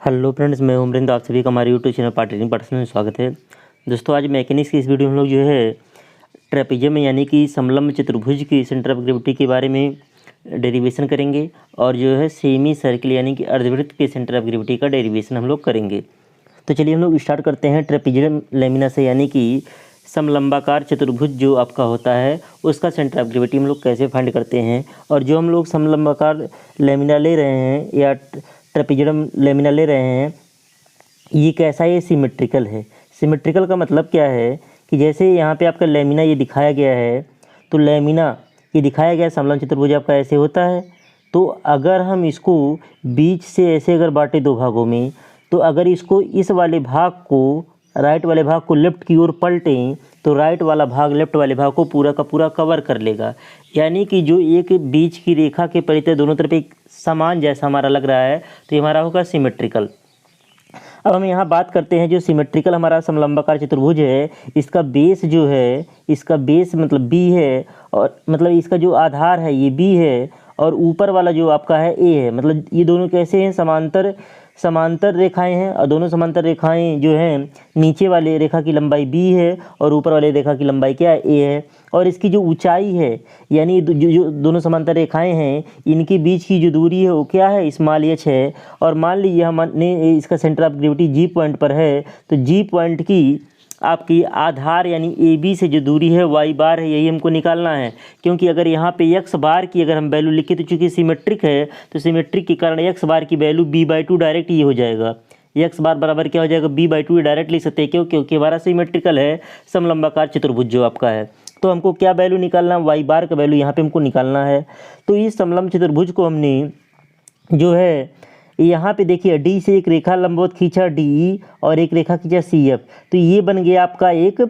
Hello friends, मैं उमरिंद, आप सभी का हमारे यूट्यूब चैनल पार्टनरिंग पर्सनल में स्वागत है। दोस्तों, आज मैकेनिक्स की इस वीडियो में हम लोग जो है ट्रेपेजियम यानी कि समलंब चतुर्भुज की सेंटर ऑफ ग्रेविटी के बारे में डेरिवेशन करेंगे और जो है सेमी सर्किल यानी कि अर्धवृत्त के सेंटर ऑफ ग्रेविटी का डेरिवेशन हम लोग करेंगे। तो चलिए हम लोग स्टार्ट करते हैं ट्रेपेजियम लेमिना से, यानी कि समलंबाकार चतुर्भुज जो आपका होता है उसका सेंटर ऑफ ग्रेविटी हम लोग कैसे फाइंड करते हैं। और जो हम लोग समलंबाकार लेमिना ले रहे हैं या ट्रेपेजियम लेमिना ले रहे हैं, ये कैसा है? ये सिमेट्रिकल है। सिमेट्रिकल का मतलब क्या है कि जैसे यहाँ पे आपका लेमिना ये दिखाया गया है, तो लेमिना ये दिखाया गया समलंब चतुर्भुज आपका ऐसे होता है। तो अगर हम इसको बीच से ऐसे अगर बांटे दो भागों में, तो अगर इसको इस वाले भाग को, राइट वाले भाग को लेफ्ट की ओर पलटें तो राइट वाला भाग लेफ्ट वाले भाग को पूरा का पूरा कवर कर लेगा। यानी कि जो एक बीच की रेखा के परितः दोनों तरफ एक समान जैसा हमारा लग रहा है, तो ये हमारा होगा सिमेट्रिकल। अब हम यहाँ बात करते हैं जो सिमेट्रिकल हमारा समलंबाकार चतुर्भुज है, इसका बेस जो है, इसका बेस मतलब बी है, और मतलब इसका जो आधार है ये बी है, और ऊपर वाला जो आपका है ए है। मतलब ये दोनों कैसे हैं? समांतर रेखाएं हैं, और दोनों समांतर रेखाएं जो हैं, नीचे वाले रेखा की लंबाई बी है और ऊपर वाले रेखा की लंबाई क्या है? ए है। और इसकी जो ऊंचाई है, यानी जो दोनों समांतर रेखाएं हैं, इनके बीच की जो दूरी है वो क्या है? स्मॉल एच है। और मान लीजिए हमने इसका centre of gravity G point पर है, तो जी पॉइंट की आपकी आधार यानी ए बी से जो दूरी है वाई बार है, यही हमको निकालना है। क्योंकि अगर यहाँ पे एक्स बार की अगर हम वैल्यू लिखें, तो चूँकि सिमेट्रिक है तो सिमेट्रिक के कारण एक्स बार की वैल्यू b/2 डायरेक्ट ये हो जाएगा। एक्स बार बराबर क्या हो जाएगा? b/2 डायरेक्ट लिख सकते हैं। क्यों? क्योंकि हमारा सिमेट्रिकल है समलंबाकार चतुर्भुज जो आपका है। तो हमको क्या वैल्यू निकालना? वाई बार का वैल्यू यहाँ पे हमको निकालना है। तो इस समलंब चतुर्भुज को हमने जो है यहाँ पे देखिए डी से एक रेखा लंबवत खींचा डी और एक रेखा खींचा सी एफ, तो ये बन गया आपका एक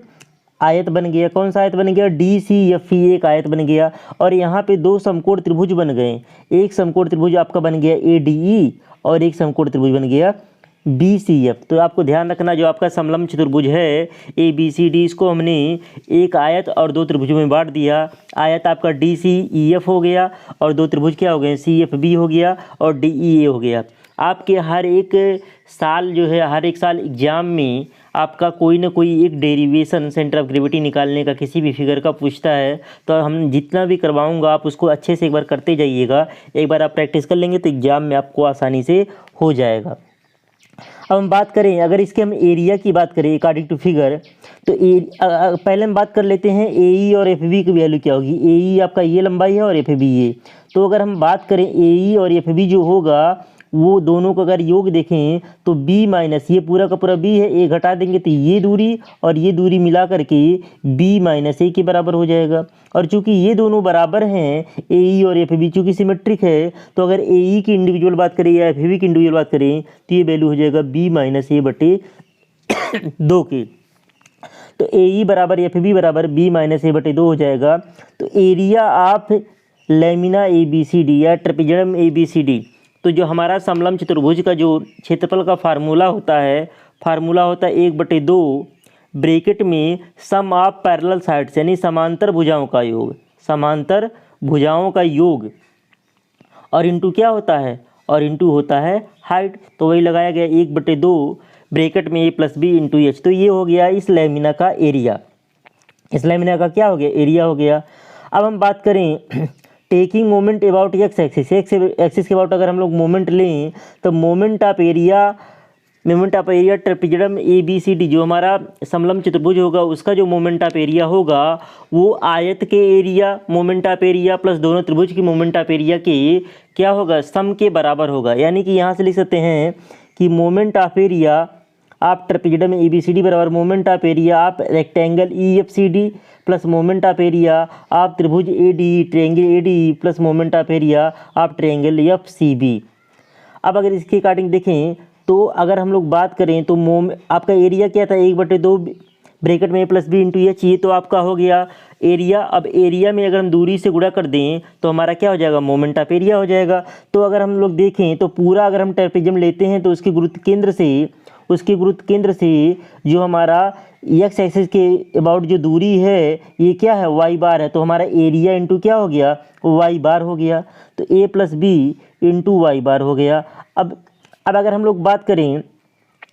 आयत बन गया। कौन सा आयत बन गया? डी सी एफ ई, एक आयत बन गया। और यहाँ पे दो समकोण त्रिभुज बन गए। एक समकोण त्रिभुज आपका बन गया ए डी ई और एक समकोण त्रिभुज बन गया बी सी एफ। तो आपको ध्यान रखना, जो आपका समलंब चतुर्भुज है ए बी सी डी, इसको हमने एक आयत और दो त्रिभुजों में बांट दिया। आयत आपका डी सी ई एफ हो गया और दो त्रिभुज क्या हो गए? सी एफ बी हो गया और डी ई ए हो गया। आपके हर एक साल जो है, हर एक साल एग्जाम में आपका कोई ना कोई एक डेरिवेशन सेंटर ऑफ ग्रेविटी निकालने का किसी भी फिगर का पूछता है। तो हम जितना भी करवाऊंगा आप उसको अच्छे से एक बार करते जाइएगा। एक बार आप प्रैक्टिस कर लेंगे तो एग्जाम में आपको आसानी से हो जाएगा। अब हम बात करें, अगर इसके हम एरिया की बात करें अकॉर्डिंग टू फिगर, तो पहले हम बात कर लेते हैं ए ई और एफ बी की वैल्यू क्या होगी। ए ई आपका ये लंबाई है और एफ बी ये। तो अगर हम बात करें ए ई और एफ बी जो होगा, वो दोनों का अगर योग देखें तो b माइनस ये पूरा का पूरा b है, a घटा देंगे तो ये दूरी और ये दूरी मिला करके b माइनस ए के बराबर हो जाएगा। और चूंकि ये दोनों बराबर हैं ए ई और एफ बी, चूँकि सिमेट्रिक है, तो अगर ए ई की इंडिविजुअल बात करें या एफ बी की इंडिविजुअल बात करें तो ये वैल्यू हो जाएगा b माइनस ए बटे 2 की। तो ए ई बराबर एफ बी बराबर b माइनस ए बटे 2 हो जाएगा। तो एरिया आप lamina A B C D या trapezium A B C D, तो जो हमारा समलंब चतुर्भुज का जो क्षेत्रफल का फार्मूला होता है 1/2 ब्रैकेट में सम ऑफ पैरेलल साइड्स यानी समांतर भुजाओं का योग, समांतर भुजाओं का योग, और इंटू क्या होता है? और इंटू होता है हाइट। तो वही लगाया गया 1/2 ब्रैकेट में a plus B into H. तो ये हो गया इस लेमिना का एरिया। इस लेमिना का क्या हो गया? एरिया हो गया। अब हम बात करें taking moment about X axis, X axis के अबाउट अगर हम लोग मोमेंट लें तो moment of area trapezium A B C D, जो हमारा समलंब चतुर्भुज होगा उसका जो मोमेंट ऑफ एरिया होगा वो आयत के area moment of area plus दोनों त्रिभुज की मोमेंट ऑफ एरिया के क्या होगा? सम के बराबर होगा। यानी कि यहाँ से लिख सकते हैं कि मोमेंट ऑफ एरिया आप trapezium A B C D बराबर मोमेंट ऑफ एरिया आप rectangle E F C D plus moment of area आप त्रिभुज A D triangle A D plus moment of area आप ट्रायंगल एफ सी बी। अब अगर इसके according देखें तो अगर हम लोग बात करें तो आपका एरिया क्या था? 1/2 ब्रैकेट में a plus B into H, ये तो आपका हो गया एरिया। अब एरिया में अगर हम दूरी से गुणा कर दें तो हमारा क्या हो जाएगा? मोमेंट ऑफ एरिया हो जाएगा। तो अगर हम लोग देखें तो पूरा अगर हम ट्रेपेजियम लेते हैं तो उसके गुरुत्व केंद्र से जो हमारा एक्स एक्सिस के अबाउट जो दूरी है ये क्या है? वाई बार है। तो हमारा एरिया इंटू क्या हो गया? वाई बार हो गया। तो a plus B into Y bar हो गया। अब अब अगर हम लोग बात करें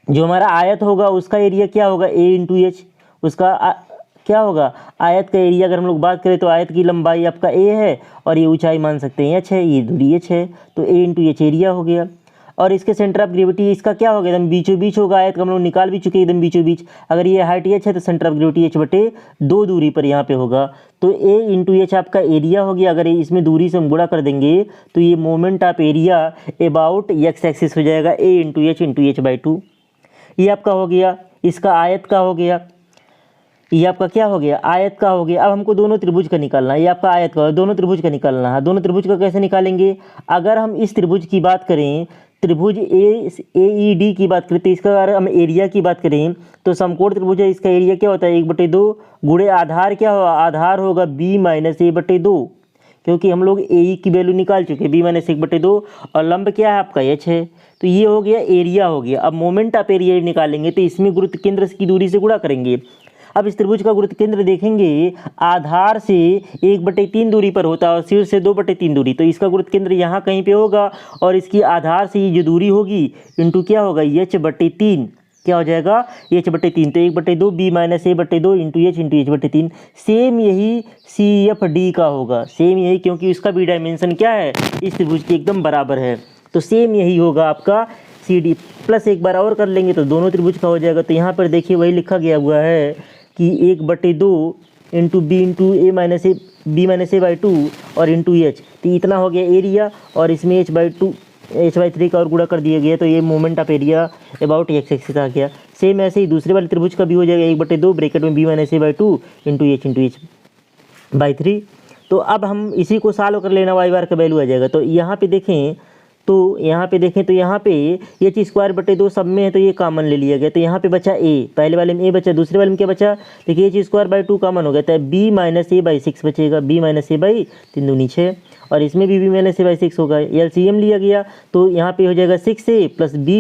जो हमारा आयत होगा उसका एरिया क्या होगा, a इंटू एच, उसका क्या होगा आयत का एरिया। अगर हम लोग बात करें तो आयत की लंबाई आपका a है और ये ऊंचाई मान सकते हैं h है, ये दूरी h है, तो a इंटू एच एरिया हो गया। और इसके सेंटर ऑफ ग्रेविटी इसका क्या होगा, एकदम बीचों बीच होगा, आयत का हम लोग निकाल भी चुके एकदम बीचों बीच। अगर ये हाइट h है तो सेंटर ऑफ ग्रेविटी h/2 दूरी पर यहाँ पे होगा, तो a इंटू एच आपका एरिया हो गया। अगर इसमें दूरी से हम गुणा कर देंगे तो ये moment of area about x axis हो जाएगा a इंटू एच बाई 2। ये आपका हो गया, इसका आयत का हो गया, ये आपका क्या हो गया आयत का हो गया। अब हमको दोनों त्रिभुज का निकालना है, ये आपका आयत का, दोनों त्रिभुज का निकालना है। दोनों त्रिभुज का कैसे निकालेंगे, अगर हम इस त्रिभुज की बात करें, त्रिभुज AED की बात करें, तो इसका अगर हम एरिया की बात करें तो समकोण त्रिभुज है, इसका एरिया क्या होता है 1/2 गुणे आधार क्या होगा, आधार होगा b माइनस a/2, क्योंकि हम लोग AE की वैल्यू निकाल चुके b माइनस 1/2 और लंब क्या है आपका h है। तो ये हो गया एरिया हो गया। अब मोमेंट ऑफ एरिया निकालेंगे तो इसमें गुरुत्व केंद्र की दूरी से गुणा करेंगे। अब इस त्रिभुज का गुरुत्व केंद्र देखेंगे आधार से 1/3 दूरी पर होता है और शीर्ष से 2/3 दूरी, तो इसका गुरुत्व केंद्र यहाँ कहीं पे होगा और इसकी आधार से ये जो दूरी होगी इंटू क्या होगा h/3, क्या हो जाएगा h/3, तो 1/2 b minus a/2 into h/3। Same यही CFD का होगा, सेम यही, क्योंकि उसका भी डायमेंशन क्या है इस त्रिभुज के एकदम बराबर है, तो सेम यही होगा आपका CD। प्लस एक बार और कर लेंगे तो दोनों त्रिभुज का हो जाएगा। तो यहाँ पर देखिए वही लिखा गया हुआ है कि 1/2 into b minus a by 2 और इंटू h, तो इतना हो गया एरिया और इसमें h/3 का और गुणा कर दिया गया, तो ये moment of area about x axis आ गया। सेम ऐसे ही दूसरे वाले त्रिभुज का भी हो जाएगा 1/2 ब्रैकेट में b minus a by 2 into h by 3। तो अब हम इसी को सॉल्व कर लेना, y बार का वैल्यू आ जाएगा। तो यहाँ पे देखें तो यहाँ पे h²/2 सब में है तो ये कॉमन ले लिया गया, तो यहाँ पे बचा a, पहले वाले में a बचा, दूसरे वाले में क्या बचा, देखिए h²/2 कॉमन हो गया, तो b माइनस a बाई 6 बचेगा, b माइनस a बाई 3 दूनी 6 और इसमें भी b माइनस a बाई 6 होगा। LCM लिया गया तो यहाँ पे हो जाएगा 6a plus b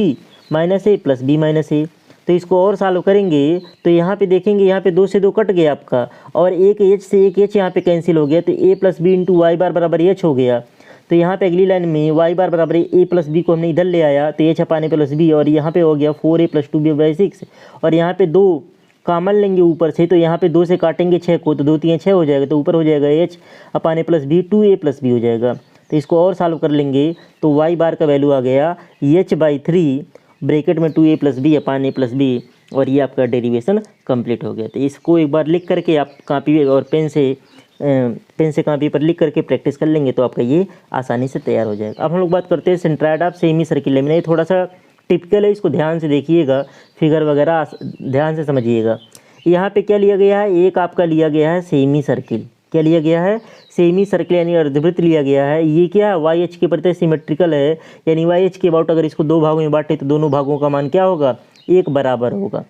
minus a plus b minus a। तो इसको और सॉल्व करेंगे तो यहाँ पे देखेंगे यहाँ पे 2 से 2 कट गया आपका और एक h से एक h यहाँ पे कैंसिल हो गया, तो a plus B into Y bar बराबर h हो गया। तो यहाँ पे अगली लाइन में y बार बराबर a प्लस बी को हमने इधर ले आया तो h अपाने प्लस b और यहाँ पे हो गया 4a प्लस 2b बाई 6 और यहाँ पे 2 कॉमन लेंगे ऊपर से, तो यहाँ पे 2 से काटेंगे 6 को तो 2 3 6 हो जाएगा, तो ऊपर हो जाएगा h अपाने plus b 2a plus b हो जाएगा। तो इसको और सॉल्व कर लेंगे तो y बार का वैल्यू आ गया h/3 ब्रैकेट में 2a plus b upon a plus b और ये आपका डेरिवेशन कंप्लीट हो गया। तो इसको एक बार लिख करके आप कापी और पेन से कापी पर लिख करके प्रैक्टिस कर लेंगे तो आपका ये आसानी से तैयार हो जाएगा। अब हम लोग बात करते हैं centroid of semi circle lamina. ये थोड़ा सा टिपिकल है, इसको ध्यान से देखिएगा, फिगर वगैरह ध्यान से समझिएगा। यहाँ पे क्या लिया गया है, एक आपका लिया गया है सेमी सर्किल, क्या लिया गया है सेमी सर्किल यानी अर्धवृत्त लिया गया है। ये क्या है वाई एच के प्रति सिमेट्रिकल है, यानी वाई एच के अबाउट अगर इसको 2 भागों में बांटे तो दोनों भागों का मान क्या होगा, एक बराबर होगा।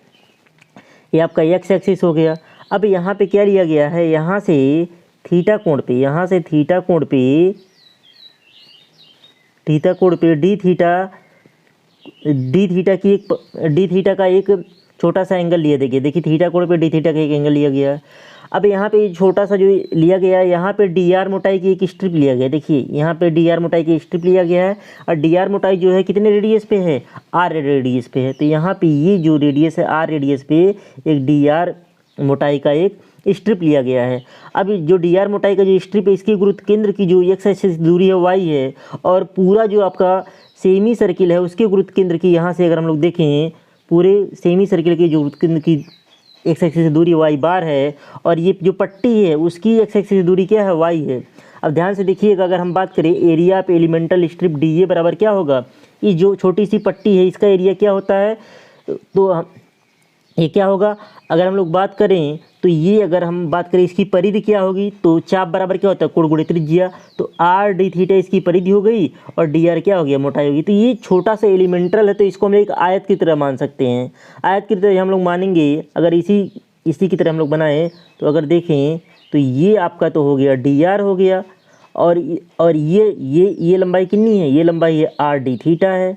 ये आपका एक्स एक्सिस हो गया। अब यहाँ पे क्या लिया गया है, यहाँ से थीटा कोण पे, यहाँ से थीटा कोण पे डी थीटा का एक छोटा सा एंगल लिया देखिए थीटा कोण पे डी थीटा का एक एंगल लिया गया है। अब यहाँ पे छोटा सा जो लिया गया है, यहाँ पे डी आर मोटाई की एक स्ट्रिप लिया गया है। देखिए यहाँ पे डी आर मोटाई की स्ट्रिप लिया गया है और डी आर मोटाई जो है कितने रेडियस पे है, आर रेडियस पे है। तो यहाँ पे ये जो रेडियस है आर रेडियस पे एक डी आर मोटाई का एक स्ट्रिप लिया गया है। अब जो डी आर मोटाई का जो स्ट्रिप है इसके गुरुत्व केंद्र की जो एक्स एक्सिस दूरी है वाई है और पूरा जो आपका सेमी सर्किल है उसके गुरुत्व केंद्र की, यहाँ से अगर हम लोग देखें पूरे सेमी सर्किल के जो गुरुत्व केंद्र की एक्स एक्सिस दूरी वाई बार है और ये जो पट्टी है उसकी एक्स एक्सिस दूरी क्या है वाई है। अब ध्यान से देखिएगा, अगर हम बात करें एरिया पे एलिमेंटल स्ट्रिप डी ए बराबर क्या होगा, ये जो छोटी सी पट्टी है इसका एरिया क्या होता है, तो ये क्या होगा, अगर हम लोग बात करें तो ये अगर हम बात करें इसकी परिधि क्या होगी, तो चाप बराबर क्या होता है कोण गुणित त्रिज्या, तो आर डी थीटा इसकी परिधि हो गई और डी आर क्या हो गया मोटाई होगी। तो ये छोटा सा एलिमेंटल है तो इसको हम एक आयत की तरह मान सकते हैं। आयत की तरह हम लोग मानेंगे, अगर इसी की तरह हम लोग बनाएं तो अगर देखें तो ये आपका तो हो गया डी आर हो गया और ये लंबाई कितनी है, ये लंबाई है आर डी थीटा है,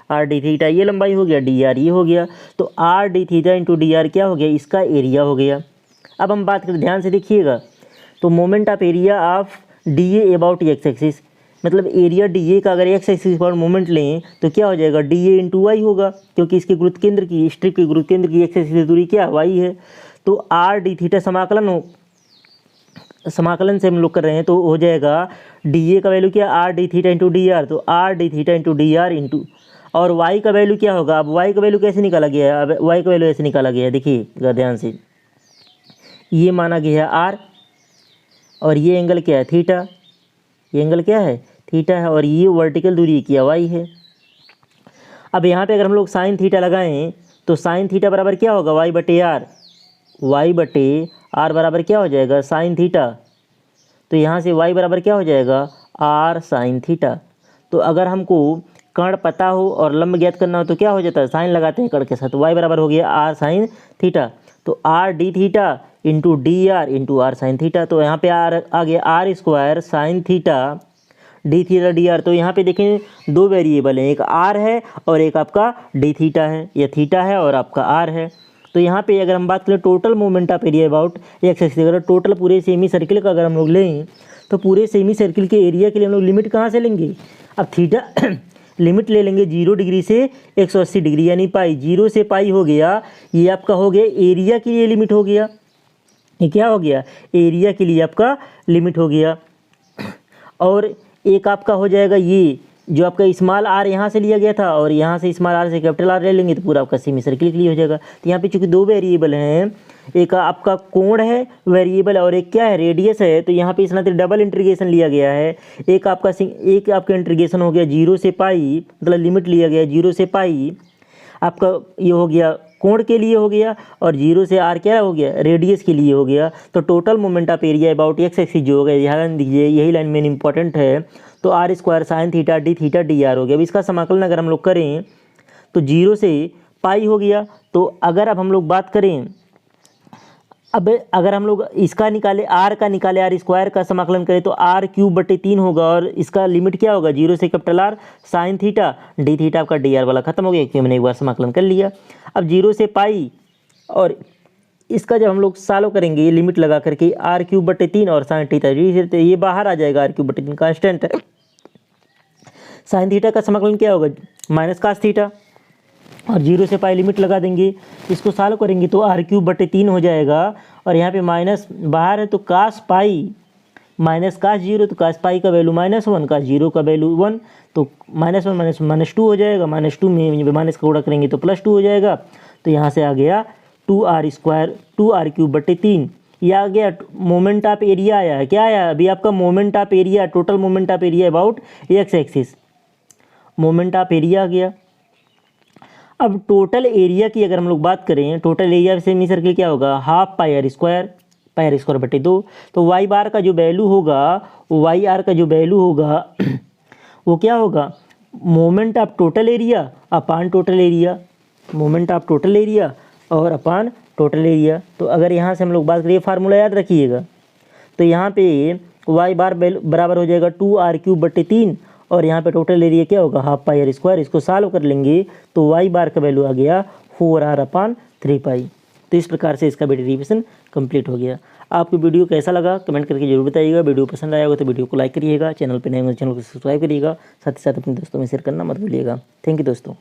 आर डी थीटा ये लंबाई हो गया, डी आर ये हो गया, तो R D theta into D are क्या हो गया, इसका एरिया हो गया। अब हम बात करें ध्यान से देखिएगा तो moment of area of D A about X axis, मतलब एरिया डी ए का अगर एक्स एक्सिस पर मोमेंट लें तो क्या हो जाएगा, डी ए इंटू वाई होगा, क्योंकि इसके गुरुत्व केंद्र की, स्ट्रिप के गुरुत्व केंद्र की एक्स एक्सिस से दूरी क्या, वाई है। तो आर डी थीटा समाकलन से हम लोग कर रहे हैं तो हो जाएगा डी ए का वैल्यू क्या, R D theta into D R, तो R D theta into D R into, और वाई का वैल्यू क्या होगा। अब वाई का वैल्यू कैसे निकाला गया है, अब वाई का वैल्यू ऐसे निकाला गया है, देखिए ध्यान से, ये माना गया है आर और ये एंगल क्या है, थीटा, ये एंगल क्या है, थीटा है, और ये वर्टिकल दूरी क्या, वाई है। अब यहाँ पे अगर हम लोग साइन थीटा लगाएं तो साइन थीटा बराबर क्या होगा, वाई बटे आर, वाई बटे आर बराबर क्या हो जाएगा, साइन थीटा। तो यहाँ से वाई बराबर क्या हो जाएगा, आर साइन थीटा। तो अगर हमको कर्ण पता हो और लंब ज्ञात करना हो तो क्या हो जाता है, साइन लगाते हैं कर्ण के साथ, तो वाई बराबर हो गया आर साइन थीटा। तो R D theta into D R into R sine theta. तो यहाँ पे आर आ गया R square sine theta D theta D R. तो यहाँ पे देखें दो वेरिएबल हैं, एक आर है और एक आपका डी थीटा है, या थीटा है और आपका आर है। तो यहाँ पे अगर हम बात करें total moment of area about X axis, अगर टोटल पूरे सेमी सर्किल का अगर हम लोग लें तो पूरे सेमी सर्किल के एरिया के लिए हम लोग लिमिट कहाँ से लेंगे, अब थीटा लिमिट ले लेंगे 0 डिग्री से 180 डिग्री, यानी पाई, 0 से पाई हो गया, ये आपका हो गया एरिया के लिए लिमिट हो गया, ये क्या हो गया, एरिया के लिए आपका लिमिट हो गया। और एक आपका हो जाएगा ये जो आपका स्मॉल आर यहाँ से लिया गया था और यहाँ से स्मॉल आर से कैपिटल आर ले लेंगे तो पूरा आपका सेमी सर्किल के लिए हो जाएगा। तो यहाँ पे चूंकि दो वेरिएबल हैं, एक आपका कोण है वेरिएबल और एक क्या है, रेडियस है, तो यहाँ पे इस नाते डबल इंटीग्रेशन लिया गया है। एक आपका इंटीग्रेशन हो गया 0 से पाई, मतलब लिमिट लिया गया 0 से पाई, आपका ये हो गया कोण के लिए हो गया, और 0 से आर क्या हो गया, रेडियस के लिए हो गया। तो total moment of area about X axis जो होगा, ध्यान दीजिए यही लाइन मेन इंपॉर्टेंट है। तो R square sine theta D R हो गया। अब इसका समाकलन अगर हम लोग करें तो 0 से पाई हो गया। तो अगर अब हम लोग बात करें, अब अगर हम लोग इसका निकाले, आर का निकाले, आर स्क्वायर का समाकलन करें तो आर क्यूब बटे 3 होगा, और इसका लिमिट क्या होगा, 0 से capital R sine theta D theta, आपका डी आर वाला खत्म हो गया क्योंकि मैंने एक बार समाकलन कर लिया। अब 0 से पाई, और इसका जब हम लोग सॉल्व करेंगे ये लिमिट लगा करके, आर क्यूब बटे 3 और साइन थीटा, ये बाहर आ जाएगा, आर क्यूब बटे 3 कांस्टेंट है। साइन थीटा का समाकलन क्या होगा, माइनस कास थीटा, और 0 से पाई लिमिट लगा देंगे, इसको सॉल्व करेंगे तो आर क्यूब बटे 3 हो जाएगा, और यहाँ पे माइनस बाहर है तो कास पाई माइनस कास 0, तो कास पाई का वैल्यू -1, कास 0 का वैल्यू 1, तो -1 -2 हो जाएगा, -2 में माइनस का गुणा करेंगे तो +2 हो जाएगा। तो यहाँ से आ गया 2r स्क्वायर 2r क्यूब बटे 3, ये आ गया मोमेंट ऑफ एरिया आया है। क्या आया अभी आपका, moment of area, total moment of area about X axis, moment of area आ गया। अब टोटल एरिया की अगर हम लोग बात करें, टोटल एरिया सेमी सर्किल क्या होगा, हाफ पाई आर स्क्वायर बटे 2। तो वाई बार का जो वैल्यू होगा, वाई आर का जो वैल्यू होगा वो क्या होगा, moment of total area upon total area, moment of total area और अपान टोटल एरिया। तो अगर यहाँ से हम लोग बात करिए, फार्मूला याद रखिएगा, तो यहाँ पे वाई बार बराबर हो जाएगा 2r क्यूब बटे 3, और यहाँ पे टोटल एरिया क्या होगा, हाफ पाई आर स्क्वायर। इसको सॉल्व कर लेंगे तो वाई बार का वैल्यू आ गया 4r अपान 3 पाई। तो इस प्रकार से इसका भी डेरिवेशन कंप्लीट हो गया। आपको वीडियो कैसा लगा कमेंट करके जरूर बताइएगा। वीडियो पसंद आया होगा तो वीडियो को लाइक करिएगा, चैनल पर नए हो चैनल को सब्सक्राइब करिएगा, साथ ही साथ अपने दोस्तों में शेयर करना मत भूलिएगा। थैंक यू दोस्तों।